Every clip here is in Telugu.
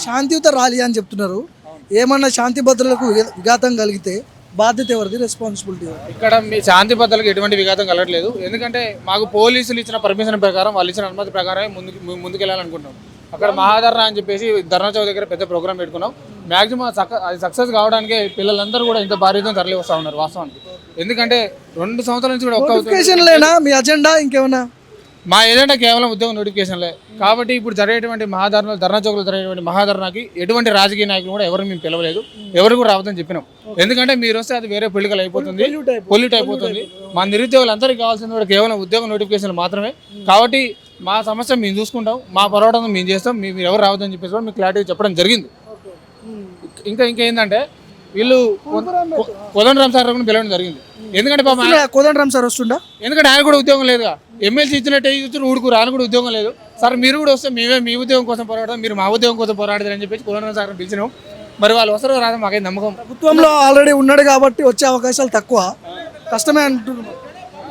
శాంతియుత ర్యాలీ అని చెప్తున్నారు. ఏమన్నా శాంతి భద్రతలకు విఘాతం కలిగితే బాధ్యత ఎవరిది, రెస్పాన్సిబిలిటీ? ఇక్కడ మీ శాంతి భద్రతలకు ఎటువంటి విఘాతం కలగట్లేదు. ఎందుకంటే మాకు పోలీసులు ఇచ్చిన పర్మిషన్ ప్రకారం, వాళ్ళు ఇచ్చిన అనుమతి ప్రకారమే ముందుకెళ్ళాలనుకుంటున్నాం. అక్కడ మహాధర్నా అని చెప్పేసి ధర్నా చౌక్ దగ్గర పెద్ద ప్రోగ్రామ్ పెట్టుకున్నాం. మ్యాక్సిమం అది సక్సెస్ కావడానికి పిల్లలందరూ కూడా ఇంత భారీతో తరలి వస్తూ ఉన్నారు వాస్తవానికి. ఎందుకంటే 2 సంవత్సరాల నుంచి కూడా నోటిఫికేషన్లేనా మీ అజెండా? ఇంకేమన్నా? మా ఏజెండా కేవలం ఉద్యోగ నోటిఫికేషన్లే. కాబట్టి ఇప్పుడు జరిగేటువంటి ధర్నా చౌక్లో జరిగేటువంటి మహాధర్నాకి ఎటువంటి రాజకీయ నాయకులు కూడా ఎవరు మేము పిలవలేదు, ఎవరు కూడా రావద్దని చెప్పినాం. ఎందుకంటే మీరు వస్తే అది వేరే పొలిటికల్ అయిపోతుంది, పొల్యూట్ అయిపోతుంది. మా నిరుద్యోగులందరికీ కావాల్సింది కూడా కేవలం ఉద్యోగ నోటిఫికేషన్లు మాత్రమే. కాబట్టి మా సమస్య మేము చూసుకుంటాం, మా పోరాటం మేము చేస్తాం, మీరు ఎవరు రావద్దని చెప్పేసి కూడా మీకు క్లారిటీ చెప్పడం జరిగింది. ఇంకేంటంటే వీళ్ళు కోదండరామ్ సార్ కూడా పిలవడం జరిగింది. ఎందుకంటే కోదండరామ్ సార్ వస్తుందా? ఎందుకంటే ఆయన కూడా ఉద్యోగం లేదుగా. ఎమ్మెల్సీ ఇచ్చినట్టు ఊడుకురు, ఆయన కూడా ఉద్యోగం లేదు. సార్ మీరు కూడా వస్తే మేమే మీ ఉద్యోగం కోసం పోరాడతాం, మీరు మా ఉద్యోగం కోసం పోరాడతారని చెప్పేసి కోదండరామ్ సార్ పిలిచినాం. మరి వాళ్ళు వస్తారో రాదా మాకైతే నమ్మకం. ప్రభుత్వంలో ఆల్రెడీ ఉన్నాడు కాబట్టి వచ్చే అవకాశాలు తక్కువ, కష్టమే అంటున్నాం.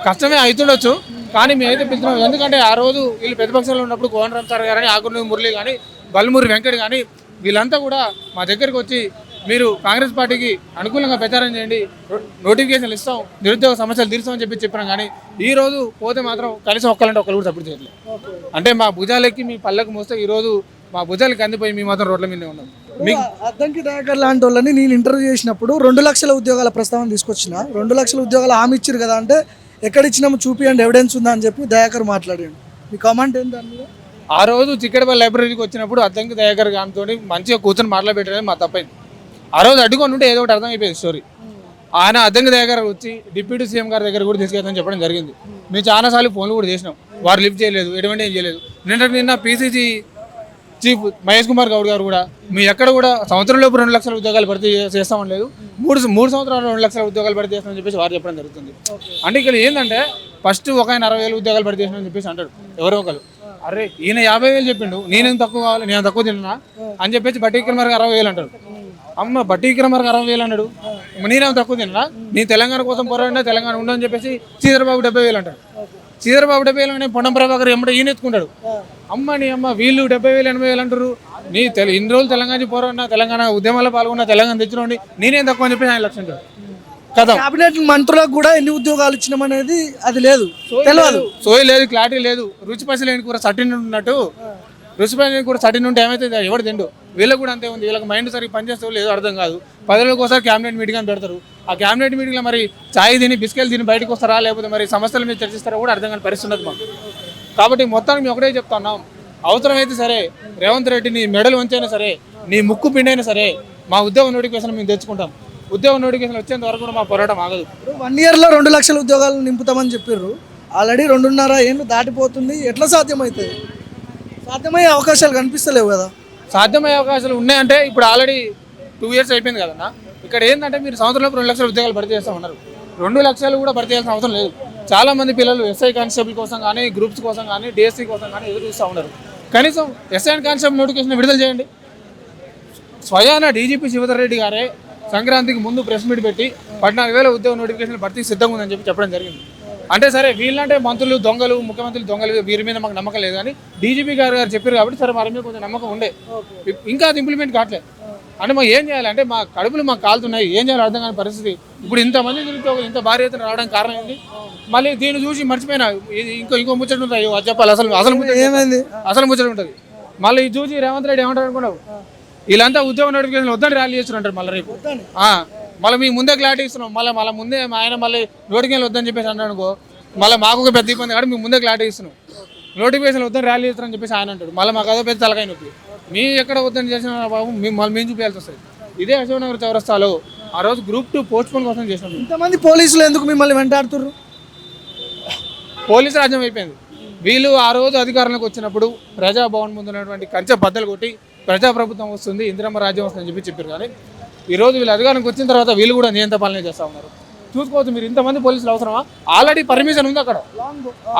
కష్టమే అవుతుండొచ్చు, కానీ మేమైతే పిలుస్తున్నాం. ఎందుకంటే ఆ రోజు వీళ్ళు ప్రతిపక్షంలో ఉన్నప్పుడు కోదండరామ్ సార్ కానీ, ఆకుర్నూరి మురళి కానీ, బల్మూరి వెంకట్ కానీ వీళ్ళంతా కూడా మా దగ్గరికి వచ్చి మీరు కాంగ్రెస్ పార్టీకి అనుకూలంగా ప్రచారం చేయండి, నోటిఫికేషన్లు ఇస్తాం, నిరుద్యోగ సమస్యలు తీరుస్తామని చెప్పినాం. కానీ ఈ రోజు పోతే మాత్రం కనీసం ఒక్కరంటే ఒక్కరు కూడా సపోర్ట్ చేయట్లేదు. అంటే మా భుజాలెక్కి మీ పళ్ళకు మోస్తే ఈరోజు మా భుజాలకి అందిపోయి మీ మాత్రం రోడ్ల మీదే ఉన్నాం. మీకు అద్దంకి దయాకర్ లాంటి వాళ్ళని నేను ఇంటర్వ్యూ చేసినప్పుడు 2 లక్షల ఉద్యోగాల ప్రస్తావన తీసుకొచ్చిన. 2 లక్షల ఉద్యోగాలు హామీ ఇచ్చారు కదా అంటే, ఎక్కడ ఇచ్చినాము చూపియండి, ఎవిడెన్స్ ఉందా అని చెప్పి దయాకర్ మాట్లాడాడు. మీ కామెంట్ ఏంటి దాని మీద? ఆ రోజు చిక్కడపల్లి లైబ్రరీకి వచ్చినప్పుడు అద్దంకి దయాకర్ గారితో మంచిగా కూర్చొని మాట్లాడబెట్టడం మా తప్పైంది. ఆ రోజు అడ్డుకొని ఉంటే ఏదో ఒకటి అర్థమైపోయింది స్టోరీ. ఆయన అద్దంకి దగ్గర వచ్చి డిప్యూటీ సీఎం గారి దగ్గర కూడా తీసుకెళ్తామని చెప్పడం జరిగింది. మేము చాలాసార్లు ఫోన్లు కూడా చేసినాం, వారు లిఫ్ట్ చేయలేదు, ఎటువంటి ఏం చేయలేదు. నిన్న పీసీసీ చీఫ్ మహేష్ కుమార్ గౌడ్ గారు కూడా మీ ఎక్కడ కూడా సంవత్సరంలోపు 2 లక్షల ఉద్యోగాలు భర్తీ చేస్తామని లేదు, 3 సంవత్సరాలు 2 లక్షల ఉద్యోగాలు భర్తీ చేస్తామని చెప్పేసి వారు చెప్పడం జరుగుతుంది. అంటే ఇక్కడ ఏంటంటే ఫస్ట్ ఒక ఆయన 60,000 ఉద్యోగాలు భర్తీ చేస్తామని చెప్పేసి అంటాడు ఎవరో ఒకరు. అరే ఈయన 50,000 చెప్పిండు, నేనేం తక్కువ కావాలి, నేను తక్కువ తిన్నా అని చెప్పేసి బట్టి విక్రమార్క 60,000 అంటాడు. అమ్మ బట్టి విక్రమార్క 60,000 అన్నాడు, నేనేం తక్కువ తిన్నా, నీ తెలంగాణ కోసం పోరాడినా తెలంగాణ ఉండని చెప్పేసి శ్రీధరబాబు 70,000 అంటాడు. శ్రీధరబాబు 70,000 పొన్నం ప్రభాకర్ ఎమ్మట ఈయన ఎత్తుకుంటాడు. నీ అమ్మ వీళ్ళు 70,000 80,000 అంటారు. నీ ఇన్ని రోజులు తెలంగాణ పోరాడినా, తెలంగాణ ఉద్యమాల్లో పాల్గొన్నా, తెలంగాణ తెచ్చినోండి, నేనేం తక్కువ అని చెప్పి ఆయన లక్ష్యం కదా. కేబినెట్ మంత్రులకు కూడా ఎన్ని ఉద్యోగాలు ఇచ్చినాం అనేది అది లేదు, తెలియదు, సోయి లేదు, క్లారిటీ లేదు. రుచి పసిలేని కూర సటిన్ ఉన్నట్టు, రుచి పసిలేని కూర సటిన్ ఉంటే ఏమైతే ఎవరు తిండు. వీళ్ళకి కూడా అంతే ఉంది. వీళ్ళకి మైండ్ సరిగ్గా పనిచేస్తే లేదో అర్థం కాదు. 10 రోజులకు ఒకసారి క్యాబినెట్ మీటింగ్ అని పెడతారు. ఆ క్యాబినెట్ మీటింగ్లో మరి చాయ్ తిని బిస్కెట్లు తిని బయటకు వస్తారా, లేకపోతే మరి సమస్యల మీద చర్చిస్తారా కూడా అర్థం కాని పరిస్థితి ఉన్నది మాకు. కాబట్టి మొత్తానికి మేము ఒకటే చెప్తున్నాం, అవసరమైతే సరే రేవంత్ రెడ్డిని మెడలు వంచైనా సరే, నీ ముక్కు పిండైనా సరే మా ఉద్యోగ నోటిఫికేషన్ మేము తెచ్చుకుంటాం. ఉద్యోగ నోటిఫికేషన్ వచ్చేంత వరకు కూడా మా పోరాటం ఆగదు. 1 ఇయర్లో 2 లక్షల ఉద్యోగాలు నింపుతామని చెప్పారు. ఆల్రెడీ 2.5 ఏళ్ళు దాటిపోతుంది. ఎట్లా సాధ్యమవుతుంది? సాధ్యమయ్యే అవకాశాలు కనిపిస్తలేవు కదా. సాధ్యమయ్యే అవకాశాలు ఉన్నాయంటే ఇప్పుడు ఆల్రెడీ 2 ఇయర్స్ అయిపోయింది కదన్నా. ఇక్కడ ఏంటంటే మీరు సంవత్సరంలో 2 లక్షల ఉద్యోగాలు భర్తీ చేస్తామన్నారు. 2 లక్షలు కూడా భర్తీ చేయాల్సిన అవసరం లేదు. చాలామంది పిల్లలు ఎస్ఐ కానిస్టేబుల్ కోసం కానీ, గ్రూప్స్ కోసం కానీ, డిఎస్సీ కోసం కానీ ఎదురు చూస్తూ ఉన్నారు. కనీసం ఎస్ఐ అండ్ కానిస్టేబుల్ నోటిఫికేషన్ విడుదల చేయండి. స్వయాన డీజీపీ శివధర్ రెడ్డి గారే సంక్రాంతికి ముందు ప్రెస్ మీట్ పెట్టి 14,000 ఉద్యోగ నోటిఫికేషన్ భర్తీ సిద్ధంగా ఉందని చెప్పడం జరిగింది. అంటే సరే వీళ్ళంటే మంత్రులు దొంగలు, ముఖ్యమంత్రులు దొంగలు, వీరి మీద మాకు నమ్మకం లేదు. కానీ డీజీపీ గారు చెప్పారు కాబట్టి సరే వారి మీద కొంచెం నమ్మకం ఉండే. ఇంకా అది ఇంప్లిమెంట్ కావట్లేదు. అంటే మాకు ఏం చేయాలంటే మా కడుపులు మాకు కాలుతున్నాయి, ఏం చేయాలో అర్థం కాని పరిస్థితి. ఇప్పుడు ఇంతమంది నిరుద్యోగులు ఇంత భారీ ఎత్తున రావడానికి కారణం ఏంటి? మళ్ళీ దీన్ని చూసి మర్చిపోయినా ఇంకో ముచ్చట ఉంటుంది. అది చెప్పాలి, అసలు ఏమైంది, అసలు ముచ్చట ఉంటుంది. మళ్ళీ ఇది చూసి రేవంత్ రెడ్డి ఏమంటారు అనుకున్నావు, వీళ్ళంతా ఉద్యోగ నోటిఫికేషన్ వద్దని ర్యాలీ చేస్తున్నారు. మళ్ళీ రేపు మళ్ళీ మీ ముందే క్లారిటీ ఇస్తున్నాం. మళ్ళీ ముందే ఆయన మళ్ళీ నోటిఫికేషన్ వద్దని చెప్పేసి అన్నాడు అనుకో, మళ్ళీ మాకు ఒక పెద్ద ఇబ్బంది కాబట్టి మేము ముందే క్లారిటీ ఇస్తున్నాం. నోటిఫికేషన్ వద్దని ర్యాలీ చేస్తారని చెప్పేసి ఆయన అంటాడు. మళ్ళీ మాకు అదో పెద్ద తలకాయ నొప్పి. మీ ఎక్కడ వద్దని చేసిన బాబు మేము చూపించాల్సి వస్తుంది. ఇదే అశోక్ చౌరస్తాలో ఆ రోజు Group 2 పోస్ట్పోన్ కోసం చేసినాం. ఇంతమంది పోలీసులు ఎందుకు మిమ్మల్ని వెంటాడుతున్నారు? పోలీసు రాజ్యం అయిపోయింది. వీళ్ళు ఆ రోజు అధికారంలోకి వచ్చినప్పుడు ప్రజాభవన్ ముందు ఉన్నటువంటి కంచె బద్దలు కొట్టి ప్రజాప్రభుత్వం వస్తుంది, ఇందిరమ్మ రాజ్యం వస్తుందని చెప్పారు. కానీ ఈరోజు వీళ్ళు అధికారానికి వచ్చిన తర్వాత వీళ్ళు కూడా నియంత్రణ పాలన చేస్తూ ఉన్నారు. చూసుకోవచ్చు మీరు, ఇంతమంది పోలీసులు అవసరమా? ఆల్రెడీ పర్మిషన్ ఉంది అక్కడ,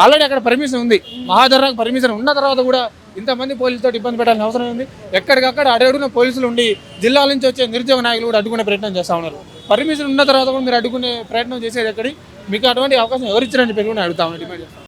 ఆల్రెడీ అక్కడ పర్మిషన్ ఉంది. మహాధర్నాకు పర్మిషన్ ఉన్న తర్వాత కూడా ఇంతమంది పోలీసులతో ఇబ్బంది పెట్టాల్సిన అవసరం ఉంది. ఎక్కడికక్కడ అడుగున పోలీసులు ఉండి జిల్లాల నుంచి వచ్చే నిరుద్యోగ నాయకులు కూడా అడ్డుకునే ప్రయత్నం చేస్తూ ఉన్నారు. పర్మిషన్ ఉన్న తర్వాత కూడా మీరు అడ్డుకునే ప్రయత్నం చేసేది ఎక్కడి? మీకు అటువంటి అవకాశం ఎవరు ఇచ్చారని చెప్పి కూడా అడుగుతామని డిమాండ్ చేస్తాం.